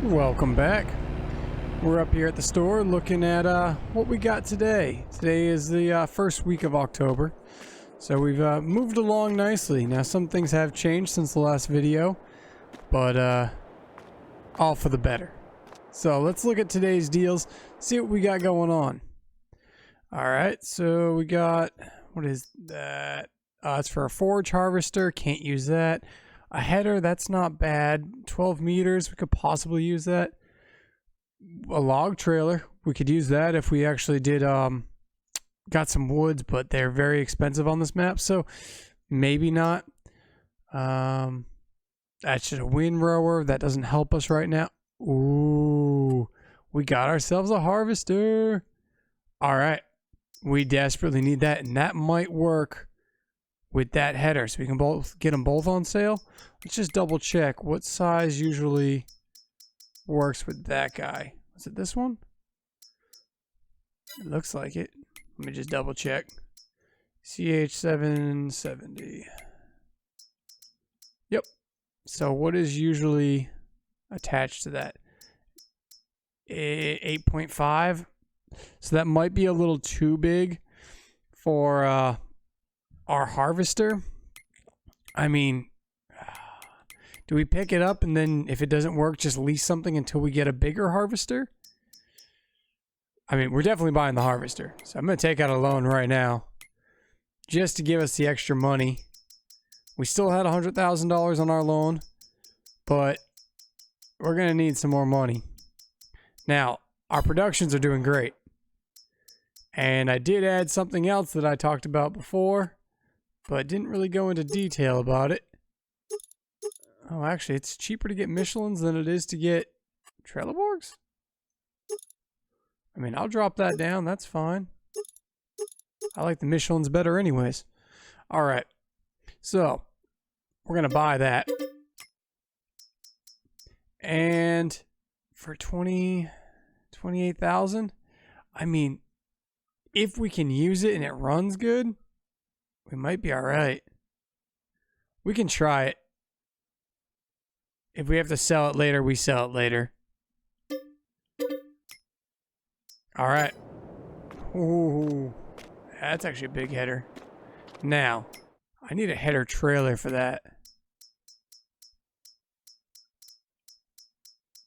Welcome back. We're up here at the store looking at what we got today. Today is the first week of October, so we've moved along nicely. Now some things have changed since the last video, but all for the better. So let's look at today's deals, see what we got going on. Alright, so we got, what is that? It's for a forage harvester, can't use that. A header, that's not bad. 12 meters, we could possibly use that. A log trailer, we could use that if we actually did, got some woods, but they're very expensive on this map, so maybe not. That's just a windrower, that doesn't help us right now. Ooh, we got ourselves a harvester. Alright, we desperately need that, and that might work with that header, so we can both get them both on sale. Let's just double check what size usually works with that guy. Is it this one? It looks like it. Let me just double check. CH770. Yep. So what is usually attached to that? 8.5. So that might be a little too big for our harvester. I mean, do we pick it up and then if it doesn't work, just lease something until we get a bigger harvester? I mean, we're definitely buying the harvester. So I'm going to take out a loan right now just to give us the extra money. We still had $100,000 on our loan, but we're going to need some more money. Now, our productions are doing great. And I did add something else that I talked about before, but didn't really go into detail about it. Oh, actually, it's cheaper to get Michelins than it is to get Trelleborgs? I mean, I'll drop that down. That's fine. I like the Michelins better anyways. All right. So, we're going to buy that. And for 28,000, I mean, if we can use it and it runs good, we might be all right. We can try it. If we have to sell it later, we sell it later. All right. Ooh, that's actually a big header. Now, I need a header trailer for that.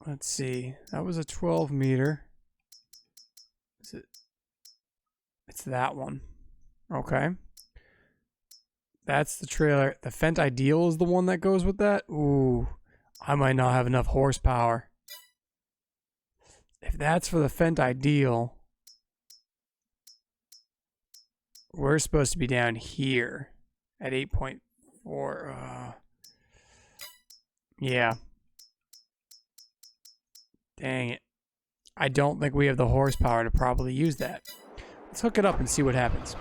Let's see. That was a 12 meter. Is it? It's that one. Okay. That's the trailer. The Fent Ideal is the one that goes with that. Ooh, I might not have enough horsepower. If that's for the Fent Ideal, we're supposed to be down here at 8.4. Yeah. Dang it. I don't think we have the horsepower to properly use that. Let's hook it up and see what happens.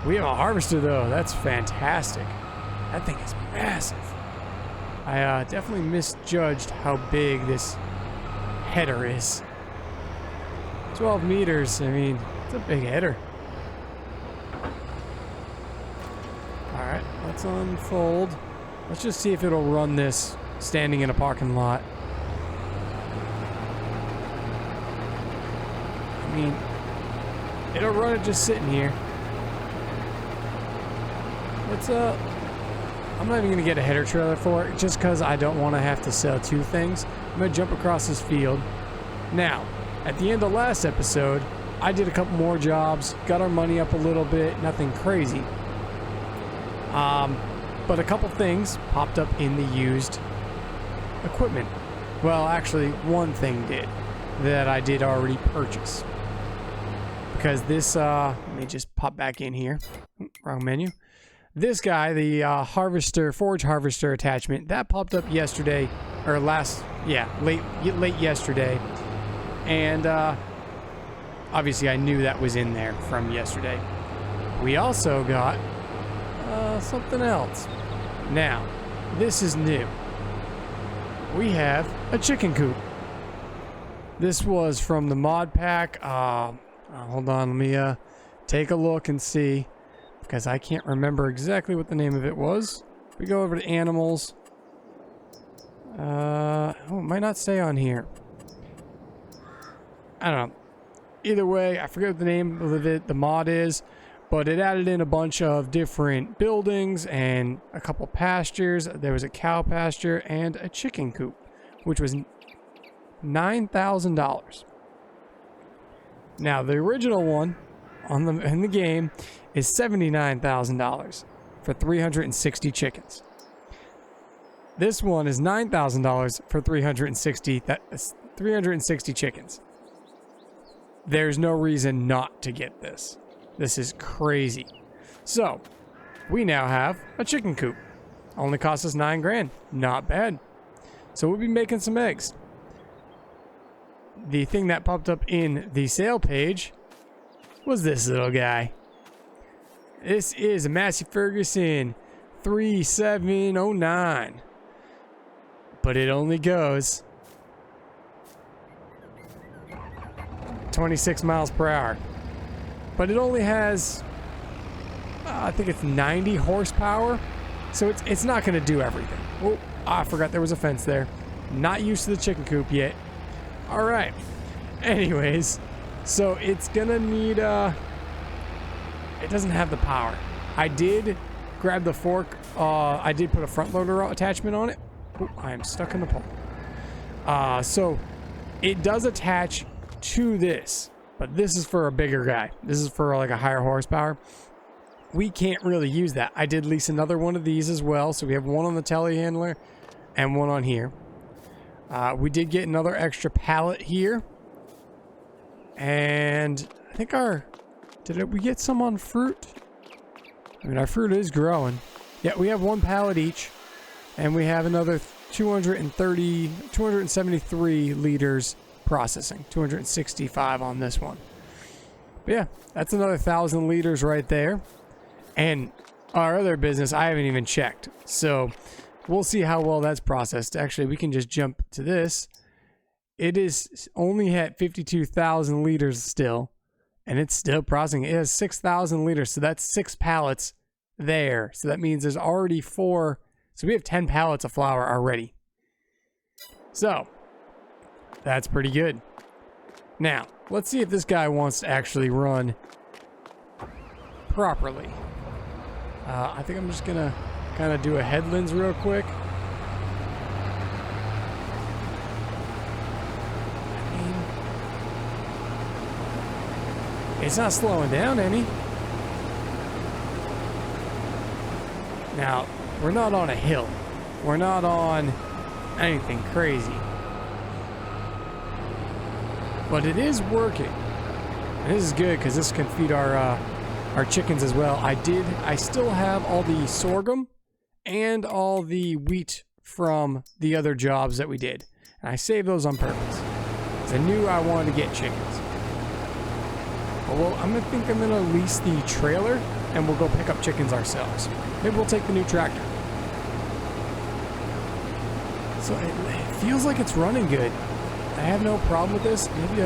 We have a harvester though. That's fantastic. That thing is massive. I definitely misjudged how big this header is. 12 meters. I mean, it's a big header. Alright, let's unfold. Let's just see if it'll run this standing in a parking lot. I mean, it'll run it just sitting here. Let's I'm not even gonna get a header trailer for it just because I don't want to have to sell two things. I'm gonna jump across this field. Now, at the end of last episode, I did a couple more jobs, got our money up a little bit, nothing crazy. But a couple things popped up in the used equipment. Well, actually, one thing did that I did already purchase. Because this, let me just pop back in here. Wrong menu. This guy, the forage harvester attachment, that popped up yesterday, or late yesterday. And obviously I knew that was in there from yesterday. We also got something else. Now, this is new. We have a chicken coop. This was from the mod pack. Hold on, let me take a look and see, because I can't remember exactly what the name of it was. We go over to animals. might not say on here. I don't know. Either way, I forget what the name of the mod is, but it added in a bunch of different buildings and a couple pastures. There was a cow pasture and a chicken coop, which was $9,000. Now, the original one in the game is $79,000 for 360 chickens. This one is $9,000 for 360 chickens. There's no reason not to get this. This is crazy. So, we now have a chicken coop. Only cost us $9 grand. Not bad. So we'll be making some eggs. The thing that popped up in the sale page was this little guy. This is a Massey Ferguson 3709. But it only goes 26 miles per hour. But it only has, I think it's 90 horsepower. So it's not going to do everything. Oh, I forgot there was a fence there. Not used to the chicken coop yet. All right. Anyways, so it's going to need, it doesn't have the power. I did grab the fork. I did put a front loader attachment on it. Oh, I am stuck in the pole. So it does attach to this, but this is for a bigger guy. This is for like a higher horsepower. We can't really use that. I did lease another one of these as well. So we have one on the telehandler and one on here. We did get another extra pallet here. And I think we get some on fruit? I mean, our fruit is growing. Yeah, we have one pallet each. And we have another 273 liters processing. 265 on this one. But yeah, that's another 1,000 liters right there. And our other business, I haven't even checked. So we'll see how well that's processed. Actually, we can just jump to this. It is only at 52,000 liters still. And it's still processing. It has 6,000 liters. So that's 6 pallets there. So that means there's already 4. So we have 10 pallets of flour already. So that's pretty good. Now, let's see if this guy wants to actually run properly. I think I'm just going to kind of do a headlands real quick. It's not slowing down any. Now, we're not on a hill. We're not on anything crazy. But it is working. And this is good because this can feed our chickens as well. I still have all the sorghum and all the wheat from the other jobs that we did. And I saved those on purpose. Because I knew I wanted to get chickens. Well, I'm gonna lease the trailer and we'll go pick up chickens ourselves. Maybe we'll take the new tractor. So it feels like it's running good. I have no problem with this. Maybe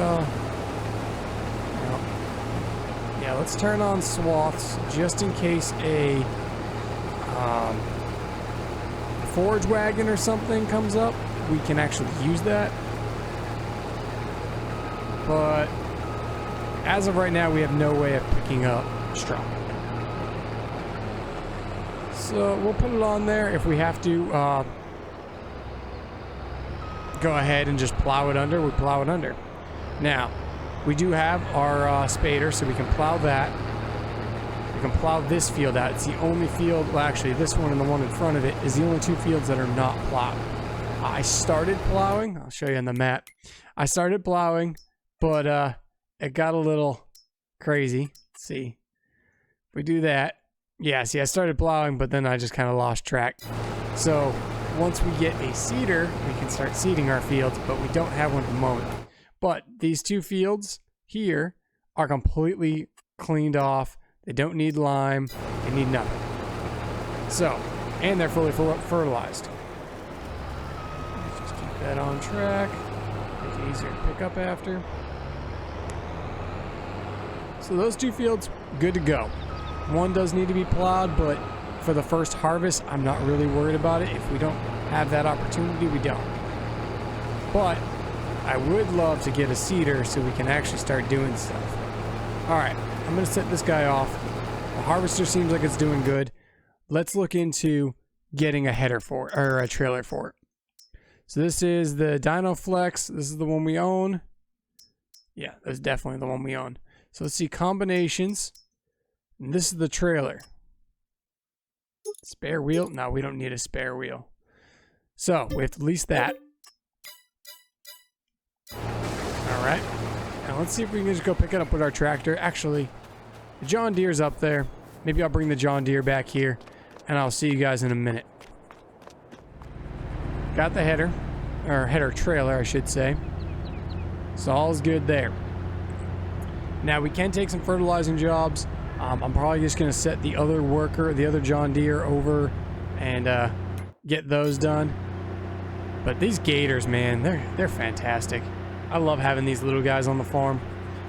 yeah, let's turn on swaths just in case a forage wagon or something comes up. We can actually use that. But as of right now, we have no way of picking up straw. So we'll put it on there. If we have to go ahead and just plow it under, we plow it under. Now, we do have our spader, so we can plow that. We can plow this field out. It's the only field, well actually this one and the one in front of it is the only 2 fields that are not plowed. I started plowing, I'll show you on the map. I started plowing, but it got a little crazy. Let's see. If we do that. Yeah, see, I started plowing, but then I just kind of lost track. So once we get a seeder, we can start seeding our fields, but we don't have one at the moment. But these 2 fields here are completely cleaned off. They don't need lime. They need nothing. So, and they're fully fertilized. Let's just keep that on track. Make it easier to pick up after. So those 2 fields, good to go. One does need to be plowed, but for the first harvest, I'm not really worried about it. If we don't have that opportunity, we don't. But I would love to get a seeder so we can actually start doing stuff. All right, I'm going to set this guy off. The harvester seems like it's doing good. Let's look into getting a header for it, or a trailer for it. So this is the Dino Flex. This is the one we own. Yeah, that's definitely the one we own. So let's see combinations. And this is the trailer. Spare wheel? No, we don't need a spare wheel. So we have to lease that. All right. Now let's see if we can just go pick it up with our tractor. Actually, the John Deere's up there. Maybe I'll bring the John Deere back here, and I'll see you guys in a minute. Got the header, or header trailer, I should say. So all's good there. Now we can take some fertilizing jobs. I'm probably just going to set the other worker, the other John Deere over and get those done. But these gators, man, they're fantastic. I love having these little guys on the farm.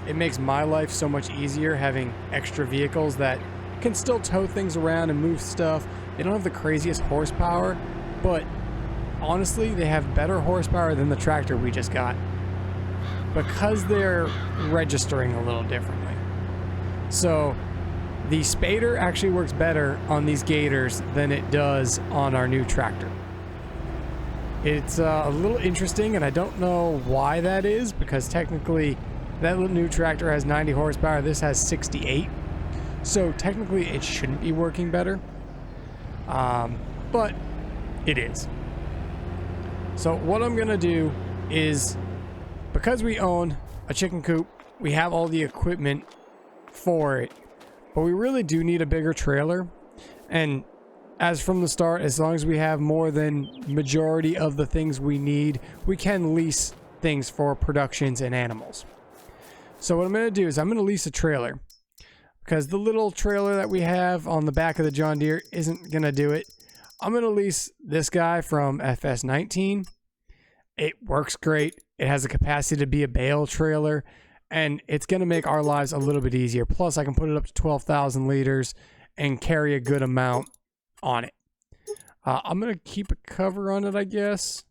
It makes my life so much easier having extra vehicles that can still tow things around and move stuff. They don't have the craziest horsepower, but honestly, they have better horsepower than the tractor we just got because they're registering a little differently. So the spader actually works better on these gators than it does on our new tractor. It's a little interesting, and I don't know why that is, because technically that little new tractor has 90 horsepower, this has 68. So technically it shouldn't be working better, but it is. So what I'm gonna do is, because we own a chicken coop, we have all the equipment for it, but we really do need a bigger trailer. And as from the start, as long as we have more than majority of the things we need, we can lease things for productions and animals. So what I'm going to do is I'm going to lease a trailer, because the little trailer that we have on the back of the John Deere isn't going to do it. I'm going to lease this guy from fs22. It works great. It has the capacity to be a bale trailer, and it's going to make our lives a little bit easier. Plus, I can put it up to 12,000 liters and carry a good amount on it. I'm going to keep a cover on it, I guess.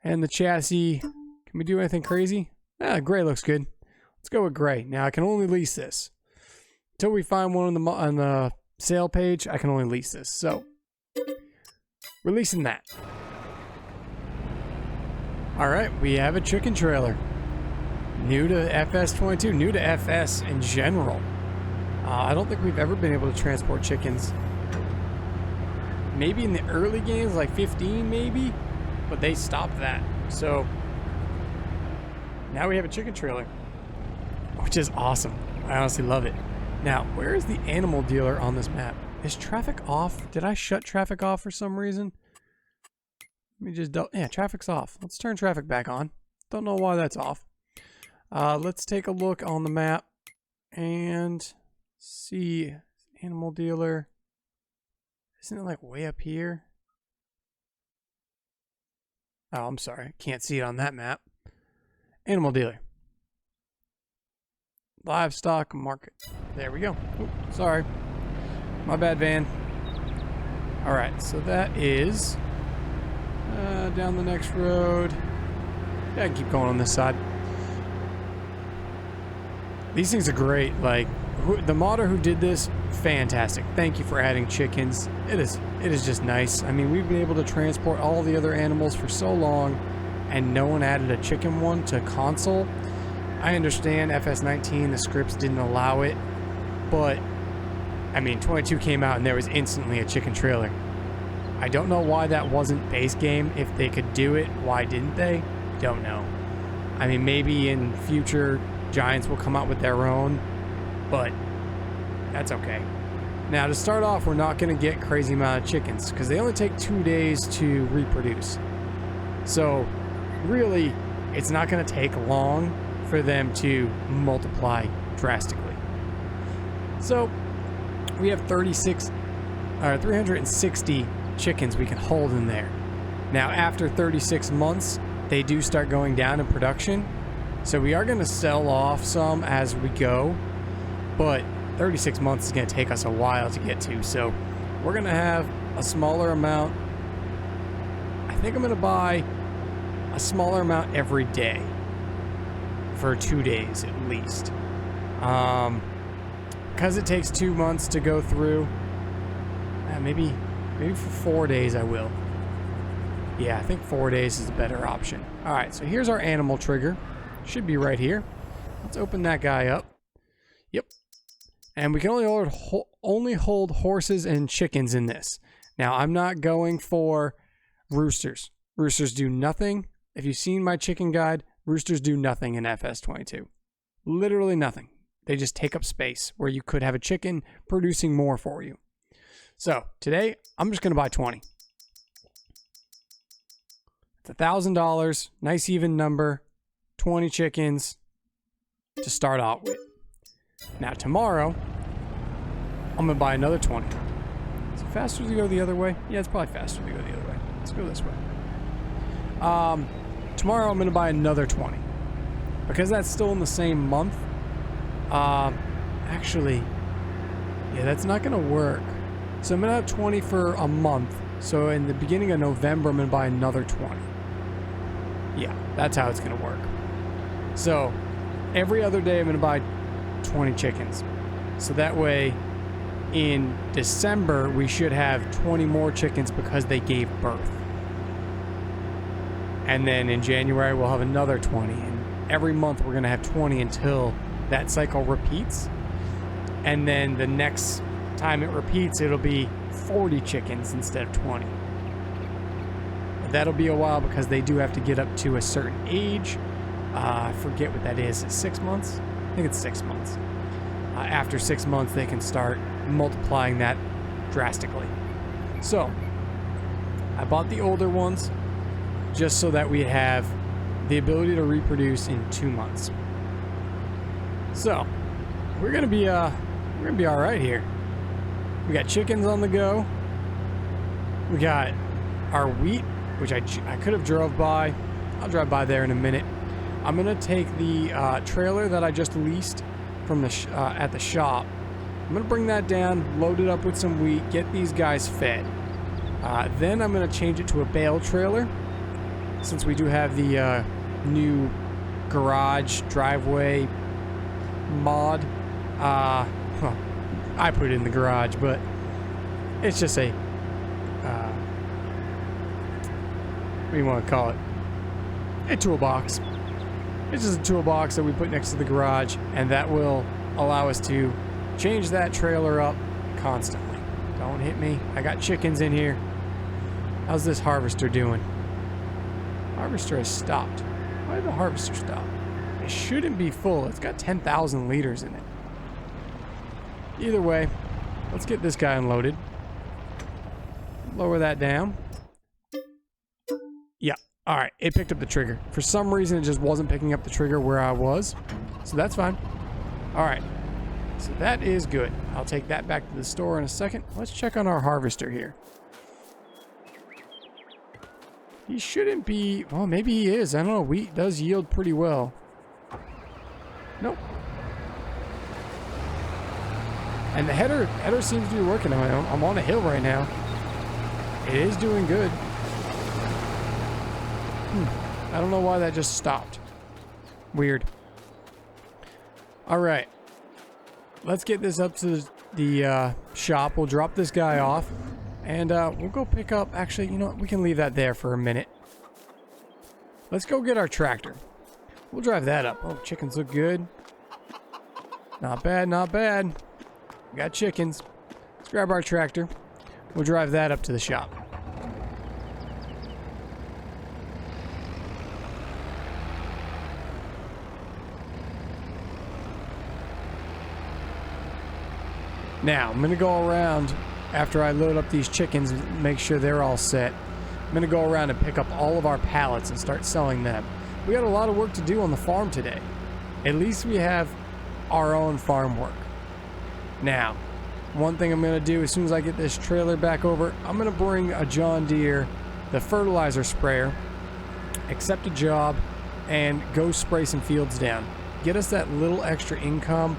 And the chassis, can we do anything crazy? Gray looks good. Let's go with gray. Now, I can only lease this. Until we find one on the sale page, I can only lease this. So, we're leasing that. Alright, we have a chicken trailer. New to fs22, new to FS in general. I don't think we've ever been able to transport chickens. Maybe in the early games, like 15 maybe, but they stopped that. So, now we have a chicken trailer, which is awesome. I honestly love it. Now, where is the animal dealer on this map? Is traffic off? Did I shut traffic off for some reason? Let me just yeah, traffic's off. Let's turn traffic back on. Don't know why that's off. Let's take a look on the map and see animal dealer. Isn't it like way up here? Oh, I'm sorry. Can't see it on that map. Animal dealer. Livestock market. There we go. Oops, sorry. My bad, van. Alright, so that is down the next road. Yeah, I can keep going on this side. These things are great. Like, the modder who did this, fantastic. Thank you for adding chickens. It is just nice. I mean, we've been able to transport all the other animals for so long, and no one added a chicken one to console. I understand fs19, the scripts didn't allow it, but I mean, 22 came out and there was instantly a chicken trailer. I don't know why that wasn't base game. If they could do it, why didn't they? Don't know. I mean, maybe in future Giants will come out with their own, but that's okay. Now, to start off, we're not going to get crazy amount of chickens because they only take 2 days to reproduce. So, really, it's not going to take long for them to multiply drastically. So, we have 360 chickens we can hold in there. Now, after 36 months, they do start going down in production. So we are going to sell off some as we go, but 36 months is going to take us a while to get to. So we're going to have a smaller amount. I think I'm going to buy a smaller amount every day for 2 days at least. Because it takes 2 months to go through, maybe for 4 days I will. Yeah, I think 4 days is a better option. All right, so here's our animal trigger. Should be right here. Let's open that guy up. Yep. And we can only hold horses and chickens in this. Now, I'm not going for roosters. Roosters do nothing. If you've seen my chicken guide, roosters do nothing in fs22. Literally nothing. They just take up space where you could have a chicken producing more for you. So, today, I'm just going to buy 20. It's $1,000. Nice even number. 20 chickens to start out with. Now, tomorrow, I'm going to buy another 20. Is it faster to go the other way? Yeah, it's probably faster to go the other way. Let's go this way. Tomorrow, I'm going to buy another 20. Because that's still in the same month. Actually, yeah, that's not going to work. So I'm going to have 20 for a month. So in the beginning of November, I'm going to buy another 20. Yeah, that's how it's going to work. So every other day, I'm going to buy 20 chickens. So that way, in December, we should have 20 more chickens because they gave birth. And then in January, we'll have another 20. And every month, we're going to have 20 until that cycle repeats. And then the next time it repeats, it'll be 40 chickens instead of 20. But that'll be a while because they do have to get up to a certain age. I forget what that is. It's 6 months? I think it's 6 months. After 6 months, they can start multiplying that drastically. So, I bought the older ones just so that we have the ability to reproduce in 2 months. So, we're gonna be all right here. We got chickens on the go. We got our wheat, which I could have drove by. I'll drive by there in a minute. I'm gonna take the trailer that I just leased from the at the shop. I'm gonna bring that down, load it up with some wheat, get these guys fed. Then I'm gonna change it to a bale trailer, since we do have the new garage driveway mod. Well, I put it in the garage, but it's just a what do you want to call it? A toolbox. It's just a toolbox that we put next to the garage, and that will allow us to change that trailer up constantly. Don't hit me. I got chickens in here. How's this harvester doing? Harvester has stopped. Why did the harvester stop? It shouldn't be full. It's got 10,000 liters in it. Either way, let's get this guy unloaded. Lower that down. Yeah. All right. It picked up the trigger. For some reason, it just wasn't picking up the trigger where I was. So that's fine. All right. So that is good. I'll take that back to the store in a second. Let's check on our harvester here. He shouldn't be... Well, maybe he is. I don't know. Wheat does yield pretty well. Nope. And the header seems to be working. I'm on a hill right now. It is doing good. I don't know why that just stopped. Weird. All right. Let's get this up to the shop. We'll drop this guy off. And we'll go pick up... Actually, you know what? We can leave that there for a minute. Let's go get our tractor. We'll drive that up. Oh, chickens look good. Not bad, not bad. We got chickens. Let's grab our tractor. We'll drive that up to the shop. Now, I'm going to go around after I load up these chickens and make sure they're all set. I'm going to go around and pick up all of our pallets and start selling them. We got a lot of work to do on the farm today. At least we have our own farm work. Now, one thing I'm going to do as soon as I get this trailer back over, I'm going to bring a John Deere, the fertilizer sprayer, accept a job, and go spray some fields down. Get us that little extra income,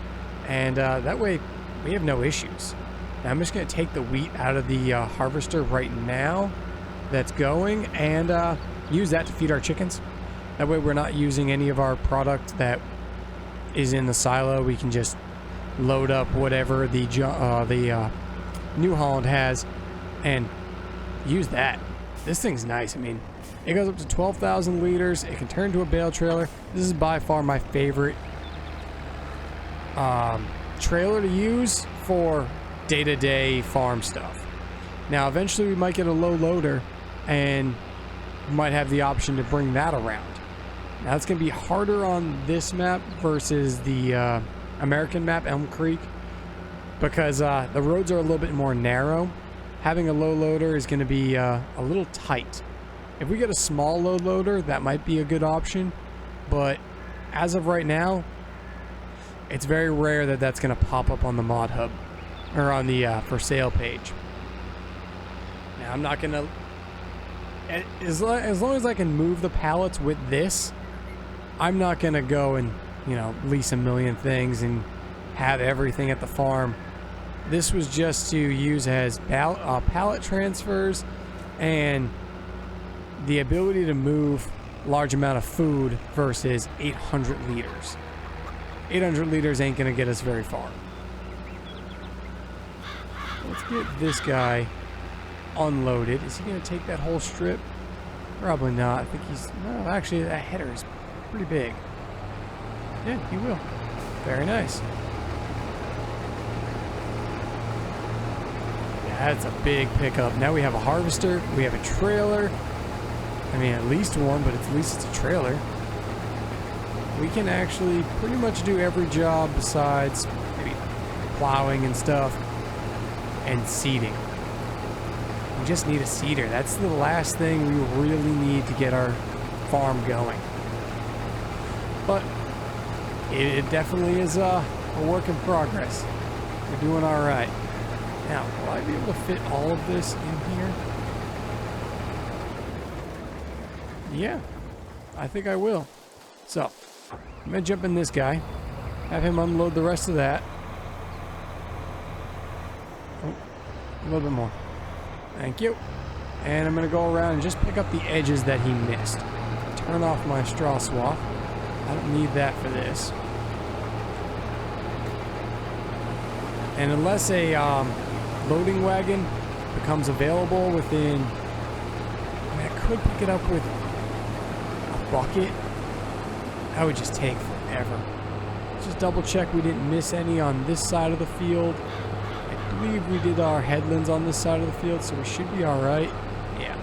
and that way we have no issues. Now, I'm just going to take the wheat out of the harvester right now that's going, and use that to feed our chickens. That way we're not using any of our product that is in the silo. We can just load up whatever the New Holland has and use that. This thing's nice. I mean, it goes up to 12,000 liters. It can turn into a bale trailer. This is by far my favorite trailer to use for day-to-day farm stuff. Now, eventually we might get a low loader and we might have the option to bring that around. Now, it's going to be harder on this map versus the American map, Elm Creek, because the roads are a little bit more narrow. Having a low loader is going to be a little tight. If we get a small load loader, that might be a good option, but as of right now, it's very rare that that's going to pop up on the mod hub or on the for sale page. Now, I'm not going to, as long as I can move the pallets with this, I'm not going to go and, you know, lease a million things and have everything at the farm. This was just to use as pallet transfers and the ability to move large amount of food versus 800 liters. 800 liters ain't going to get us very far. Let's get this guy unloaded. Is he going to take that whole strip? Probably not. I think he's... No, actually, that header is pretty big. Yeah, he will. Very nice. Yeah, that's a big pickup. Now we have a harvester. We have a trailer. I mean, at least one, but at least it's a trailer. We can actually pretty much do every job besides maybe plowing and stuff and seeding. We just need a seeder. That's the last thing we really need to get our farm going. But it definitely is a work in progress. We're doing all right. Now, will I be able to fit all of this in here? Yeah, I think I will. So, I'm going to jump in this guy, have him unload the rest of that. Oh, a little bit more. Thank you. And I'm going to go around and just pick up the edges that he missed. Turn off my straw swath. I don't need that for this. And unless a loading wagon becomes available within... I mean, I could pick it up with a bucket. That would just take forever. Just double check we didn't miss any on this side of the field. I believe we did our headlands on this side of the field, so we should be alright. Yeah.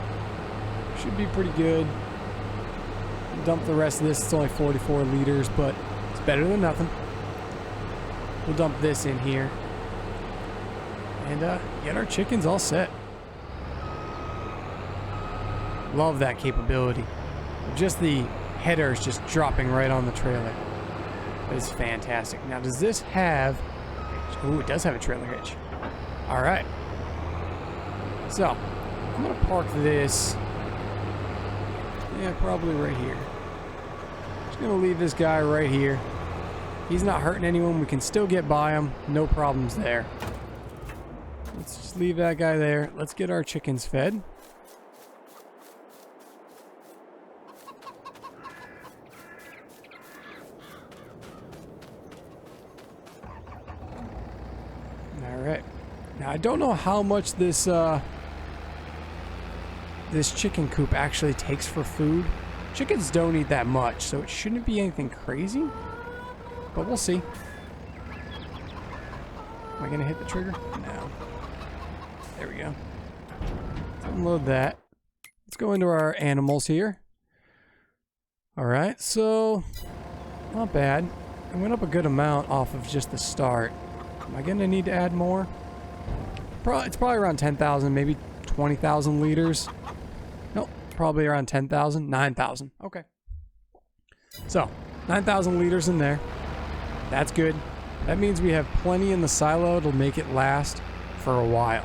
Should be pretty good. Dump the rest of this. It's only 44 liters, but it's better than nothing. We'll dump this in here. And get our chickens all set. Love that capability. Just the headers just dropping right on the trailer. That is fantastic. Now, does this have... Ooh, it does have a trailer hitch. Alright. So, I'm going to park this... Yeah, probably right here. Just going to leave this guy right here. He's not hurting anyone. We can still get by him. No problems there. Let's just leave that guy there. Let's get our chickens fed. Alright. Now, I don't know how much this this chicken coop actually takes for food. Chickens don't eat that much, so it shouldn't be anything crazy. But we'll see. Am I going to hit the trigger? No. There we go. Let's unload that. Let's go into our animals here. Alright, so... Not bad. I went up a good amount off of just the start. Am I going to need to add more? It's probably around 10,000, maybe 20,000 liters. Nope, probably around 10,000. 9,000. Okay. So, 9,000 liters in there. That's good. That means we have plenty in the silo to make it last for a while.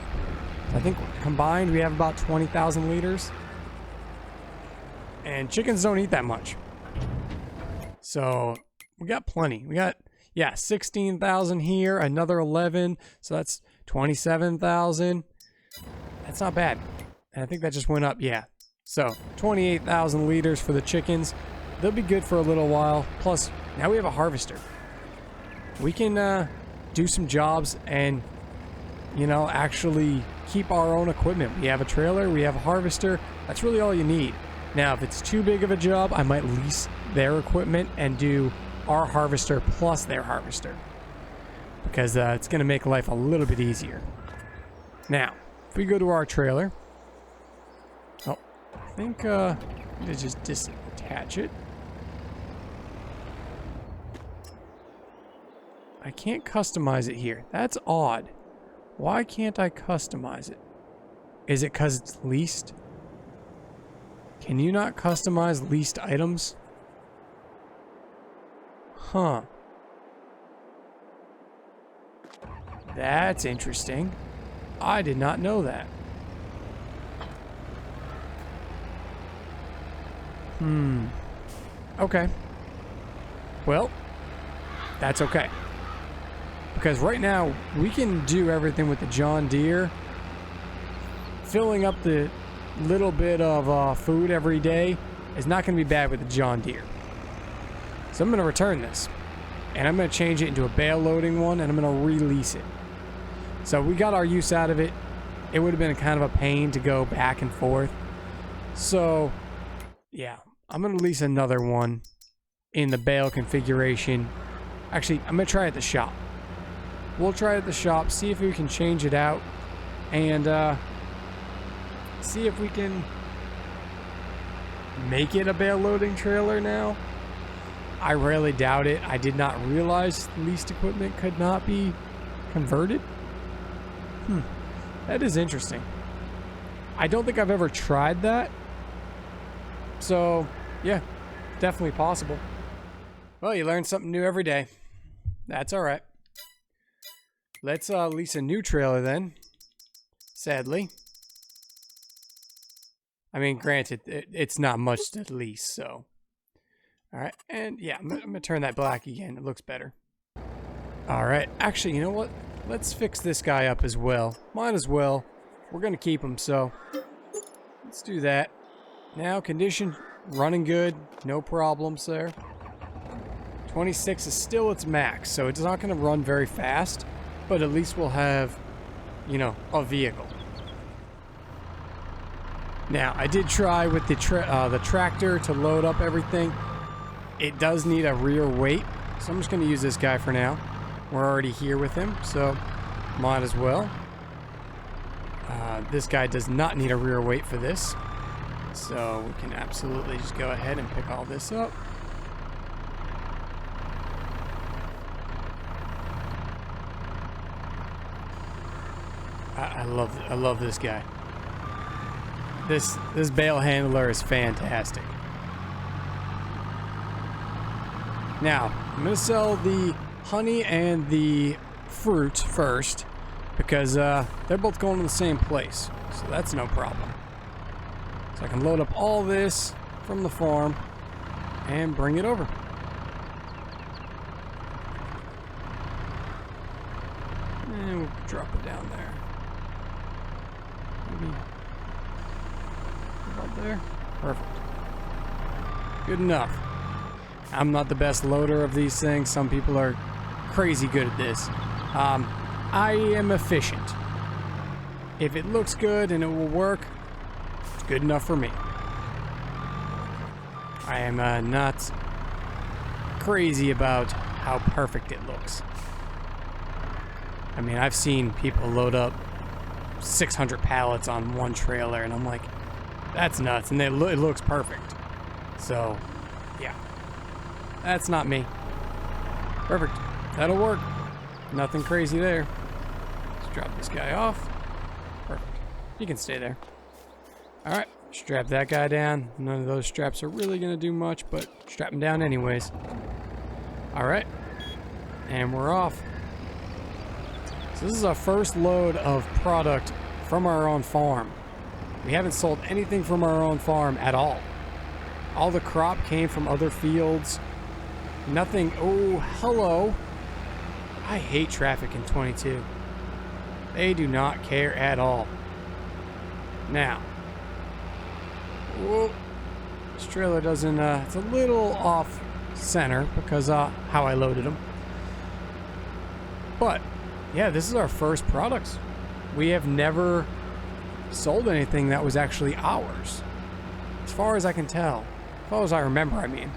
I think combined we have about 20,000 liters. And chickens don't eat that much. So, we got plenty. We got, yeah, 16,000 here, another 11. So that's 27,000. That's not bad. And I think that just went up, yeah. So 28,000 liters for the chickens. They'll be good for a little while. Plus, now we have a harvester. We can do some jobs and, you know, actually keep our own equipment. We have a trailer, we have a harvester. That's really all you need. Now, if it's too big of a job, I might lease their equipment and do our harvester plus their harvester. Because it's going to make life a little bit easier. Now, if we go to our trailer. Oh, I think let's just disattach it. I can't customize it here. That's odd. Why can't I customize it? Is it because it's leased? Can you not customize leased items? Huh. That's interesting. I did not know that. Okay. Well, that's okay. Because right now, we can do everything with the John Deere. Filling up the little bit of food every day is not going to be bad with the John Deere. So I'm going to return this. And I'm going to change it into a bale loading one, and I'm going to release it. So we got our use out of it. It would have been kind of a pain to go back and forth. So, yeah. I'm going to lease another one in the bale configuration. Actually, I'm going to try it at the shop. We'll try it at the shop, see if we can change it out, and see if we can make it a bale loading trailer now. I really doubt it. I did not realize leased equipment could not be converted. That is interesting. I don't think I've ever tried that. So, yeah, definitely possible. Well, you learn something new every day. That's all right. Let's lease a new trailer then. Sadly. I mean, granted, it's not much to lease, so. All right, and yeah, I'm going to turn that black again. It looks better. All right, actually, you know what? Let's fix this guy up as well. Might as well. We're going to keep him, so let's do that. Now, condition, running good. No problems there. 26 is still its max, so it's not going to run very fast, but at least we'll have, you know, a vehicle. Now, I did try with the tractor to load up everything. It does need a rear weight, so I'm just going to use this guy for now. We're already here with him, so might as well. This guy does not need a rear weight for this, so we can absolutely just go ahead and pick all this up. I love this guy. This bale handler is fantastic. Now, I'm going to sell the honey and the fruit first because they're both going to the same place. So that's no problem. So I can load up all this from the farm and bring it over. And we'll drop it down there. Maybe about there. Perfect. Good enough. I'm not the best loader of these things. Some people are crazy good at this. I am efficient. If it looks good and it will work, it's good enough for me. I am not crazy about how perfect it looks. I mean, I've seen people load up 600 pallets on one trailer, and I'm like, that's nuts, and it looks perfect. So, yeah. That's not me. Perfect. That'll work. Nothing crazy there. Let's drop this guy off. Perfect. You can stay there. Alright. Strap that guy down. None of those straps are really going to do much, but strap him down anyways. Alright. And we're off. So this is our first load of product from our own farm. We haven't sold anything from our own farm at all. All the crop came from other fields. Nothing. Oh, hello. I hate traffic in 22. They do not care at all. Now, Whoa. This trailer doesn't, it's a little off center because how I loaded them. But, yeah, this is our first products. We have never sold anything that was actually ours. As far as I can tell. As far as I remember, I mean.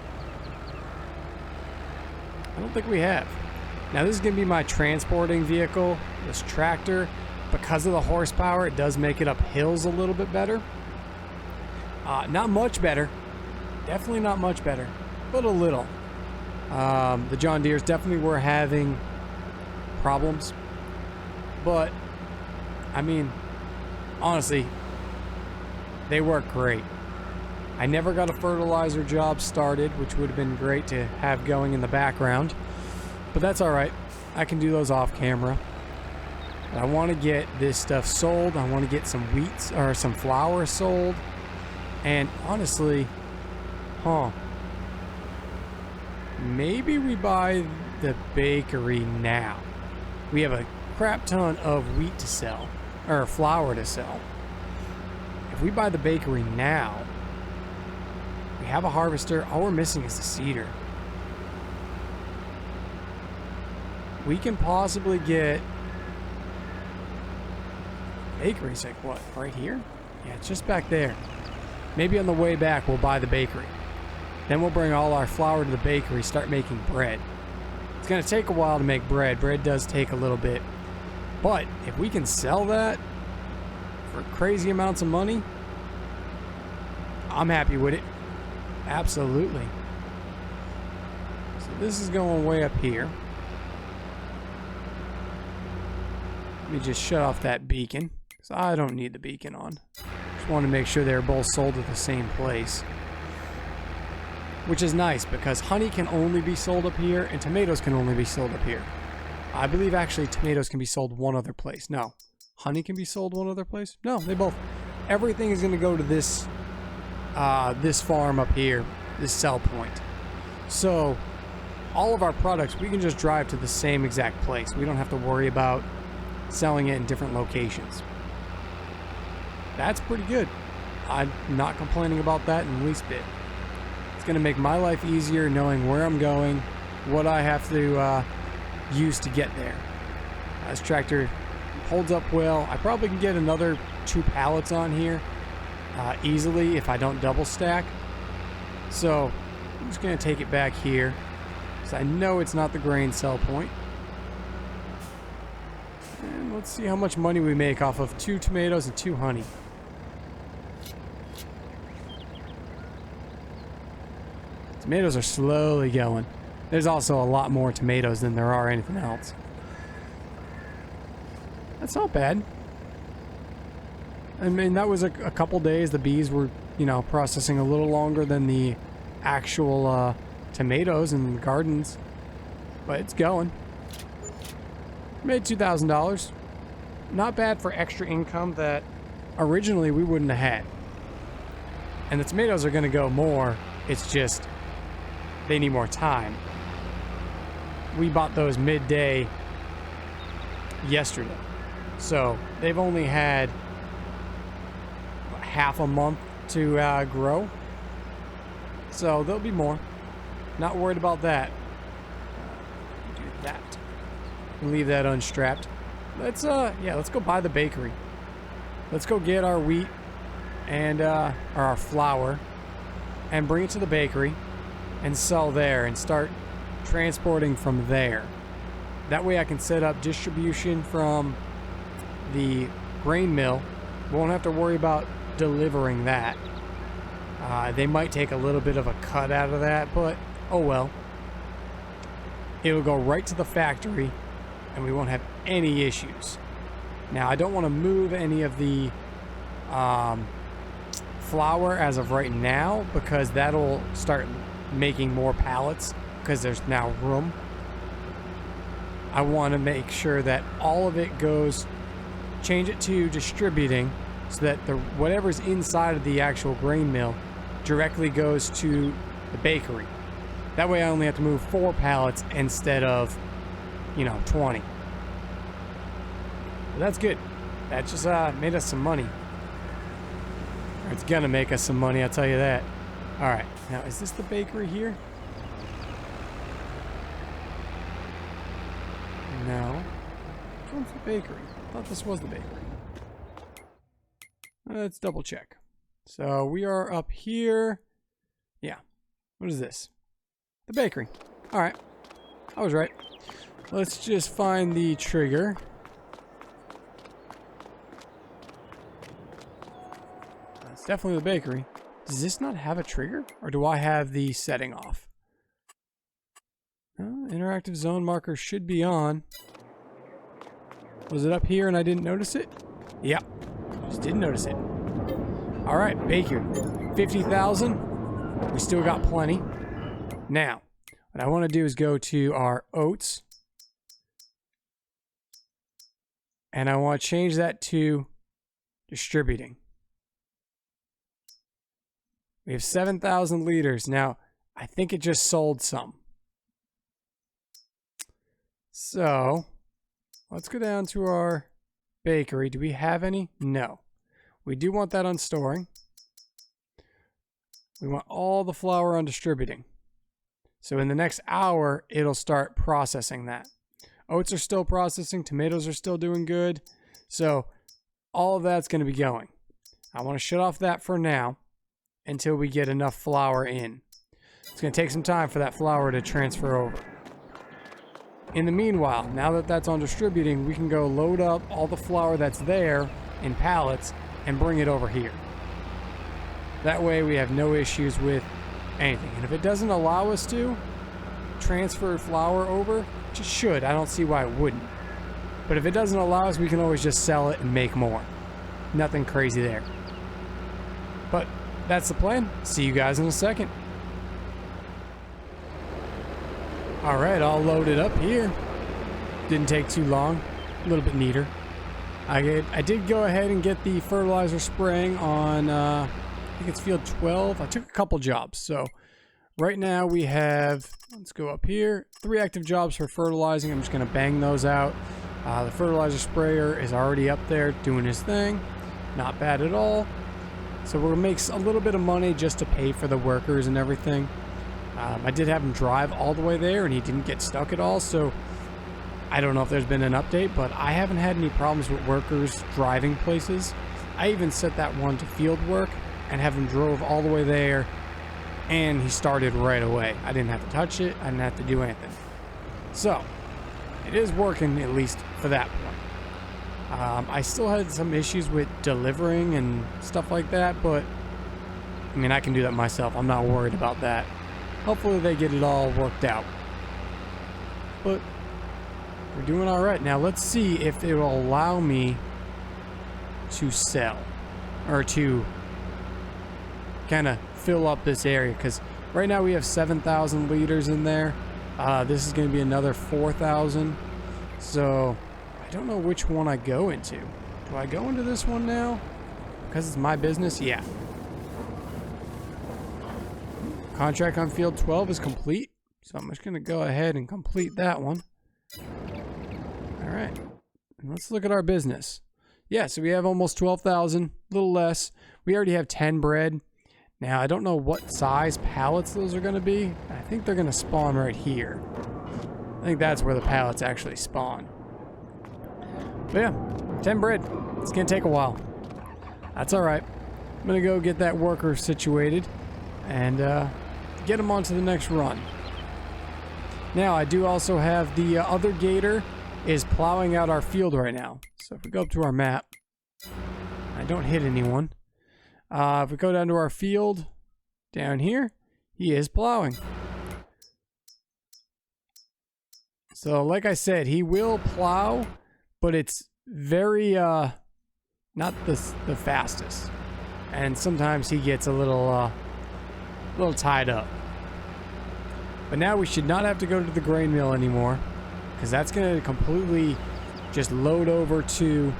I don't think we have. Now, this is going to be my transporting vehicle, this tractor. Because of the horsepower, it does make it up hills a little bit better. Not much better. Definitely not much better, but a little. The John Deeres definitely were having problems. But, I mean, honestly, they work great. I never got a fertilizer job started, which would have been great to have going in the background. But that's alright. I can do those off camera. But I want to get this stuff sold. I want to get some wheat or some flour sold. And honestly, maybe we buy the bakery now. We have a crap ton of wheat to sell, or flour to sell. If we buy the bakery now, we have a harvester. All we're missing is the seeder. We can possibly get bakery's like what, right here? Yeah, it's just back there. Maybe on the way back we'll buy the bakery. Then we'll bring all our flour to the bakery, start making bread. It's gonna take a while to make bread. Bread does take a little bit. But if we can sell that for crazy amounts of money, I'm happy with it. Absolutely. So this is going way up here. Let me just shut off that beacon, because I don't need the beacon on. Just want to make sure they're both sold at the same place. Which is nice, because honey can only be sold up here, and tomatoes can only be sold up here. I believe actually tomatoes can be sold one other place. No. Honey can be sold one other place? No, they both. Everything is going to go to this this farm up here, this sell point. So, all of our products, we can just drive to the same exact place. We don't have to worry about selling it in different locations. That's pretty good. I'm not complaining about that in the least bit. It's going to make my life easier knowing where I'm going, what I have to use to get there. This tractor holds up well. I probably can get another 2 pallets on here easily if I don't double stack. So I'm just going to take it back here because I know it's not the grain sell point. And let's see how much money we make off of 2 tomatoes and 2 honey. Tomatoes are slowly going. There's also a lot more tomatoes than there are anything else. That's not bad. I mean, that was a couple days. The bees were, you know, processing a little longer than the actual tomatoes in the gardens. But it's going. Made $2,000. Not bad for extra income that originally we wouldn't have had. And the tomatoes are going to go more. It's just they need more time. We bought those midday yesterday. So they've only had half a month to grow. So there'll be more. Not worried about that. Do that. Leave that unstrapped. Let's let's go buy the bakery. Let's go get our wheat and or our flour and bring it to the bakery and sell there and start transporting from there. That way I can set up distribution from the grain mill. Won't have to worry about delivering that. They might take a little bit of a cut out of that, but oh well. It'll go right to the factory and we won't have any issues. Now I don't want to move any of the flour as of right now because that'll start making more pallets because there's now room. I want to make sure that all of it goes, change it to distributing so that the whatever's inside of the actual grain mill directly goes to the bakery. That way I only have to move 4 pallets instead of, you know, 20. But that's good. That just made us some money. It's gonna make us some money, I'll tell you that. All right, now is this the bakery here? No. Which one's the bakery? I thought this was the bakery. Let's double check. So we are up here. Yeah. What is this? The bakery. All right. I was right. Let's just find the trigger. That's definitely the bakery. Does this not have a trigger? Or do I have the setting off? Interactive zone marker should be on. Was it up here and I didn't notice it? Yep. Just didn't notice it. All right, bakery. 50,000. We still got plenty. Now, what I want to do is go to our oats. And I want to change that to distributing. We have 7,000 liters. Now, I think it just sold some. So, let's go down to our bakery. Do we have any? No. We do want that on storing. We want all the flour on distributing. So in the next hour, it'll start processing that. Oats are still processing. Tomatoes are still doing good. So all of that's going to be going. I want to shut off that for now until we get enough flour in. It's going to take some time for that flour to transfer over. In the meanwhile, now that that's on distributing, we can go load up all the flour that's there in pallets and bring it over here. That way we have no issues with anything. And if it doesn't allow us to transfer flour over, which it should, I don't see why it wouldn't. But if it doesn't allow us, we can always just sell it and make more. Nothing crazy there. But that's the plan. See you guys in a second. All right, all loaded up here. Didn't take too long. A little bit neater. I did go ahead and get the fertilizer spraying on, I think it's field 12. I took a couple jobs. So right now we have, let's go up here, 3 active jobs for fertilizing. I'm just going to bang those out. The fertilizer sprayer is already up there doing his thing. Not bad at all. So we're going to make a little bit of money just to pay for the workers and everything. I did have him drive all the way there and he didn't get stuck at all. So I don't know if there's been an update, but I haven't had any problems with workers driving places. I even set that one to field work and have him drove all the way there and he started right away. I didn't have to touch it. I didn't have to do anything. So it is working, at least for that point. I still had some issues with delivering and stuff like that, but I mean, I can do that myself. I'm not worried about that. Hopefully they get it all worked out. But we're doing all right. Now let's see if it will allow me to sell or to kind of fill up this area, because right now we have 7,000 liters in there. This is going to be another 4,000. So I don't know which one I go into. Do I go into this one now because it's my business? Yeah. Contract on field 12 is complete, so I'm just going to go ahead and complete that one. All right, and let's look at our business. Yeah, so we have almost 12,000, a little less. We already have 10 bread. Now, I don't know what size pallets those are going to be. I think they're going to spawn right here. I think that's where the pallets actually spawn. But yeah, 10 bread. It's going to take a while. That's all right. I'm going to go get that worker situated and get them onto the next run. Now, I do also have the other gator is plowing out our field right now. So if we go up to our map, I don't hit anyone. If we go down to our field, down here, he is plowing. So like I said, he will plow, but it's very, not the fastest. And sometimes he gets a little tied up. But now we should not have to go to the grain mill anymore, because that's going to completely just load over to,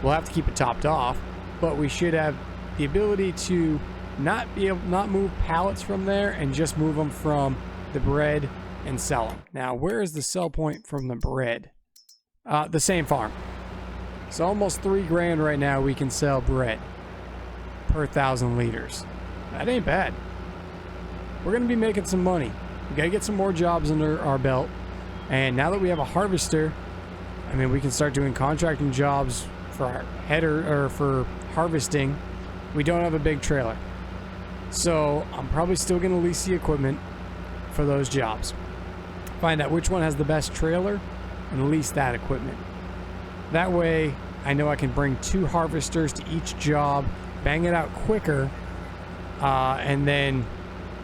we'll have to keep it topped off, but we should have the ability to not move pallets from there and just move them from the bread and sell them. Now, where is the sell point from the bread? The same farm. So almost $3 grand right now we can sell bread. per 1,000 liters. That ain't bad. We're going to be making some money. We got to get some more jobs under our belt. And now that we have a harvester, I mean, we can start doing contracting jobs for our header or for harvesting. We don't have a big trailer. So I'm probably still going to lease the equipment for those jobs. Find out which one has the best trailer and lease that equipment. That way, I know I can bring 2 harvesters to each job, bang it out quicker, and then,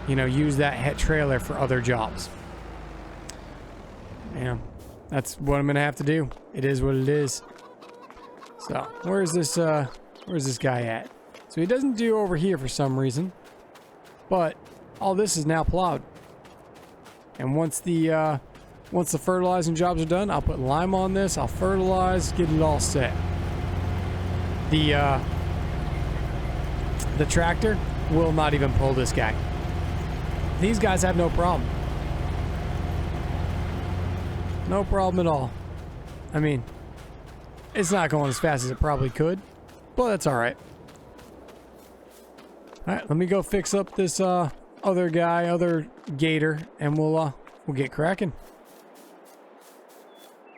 you know, use that trailer for other jobs. Yeah, that's what I'm gonna have to do. It is what it is. So, where's this guy at? So he doesn't do over here for some reason, but all this is now plowed. And once the fertilizing jobs are done, I'll put lime on this, I'll fertilize, get it all set. The tractor will not even pull this guy. These guys have no problem. No problem at all. I mean, it's not going as fast as it probably could, but that's alright. Alright, let me go fix up this other gator, and we'll get cracking.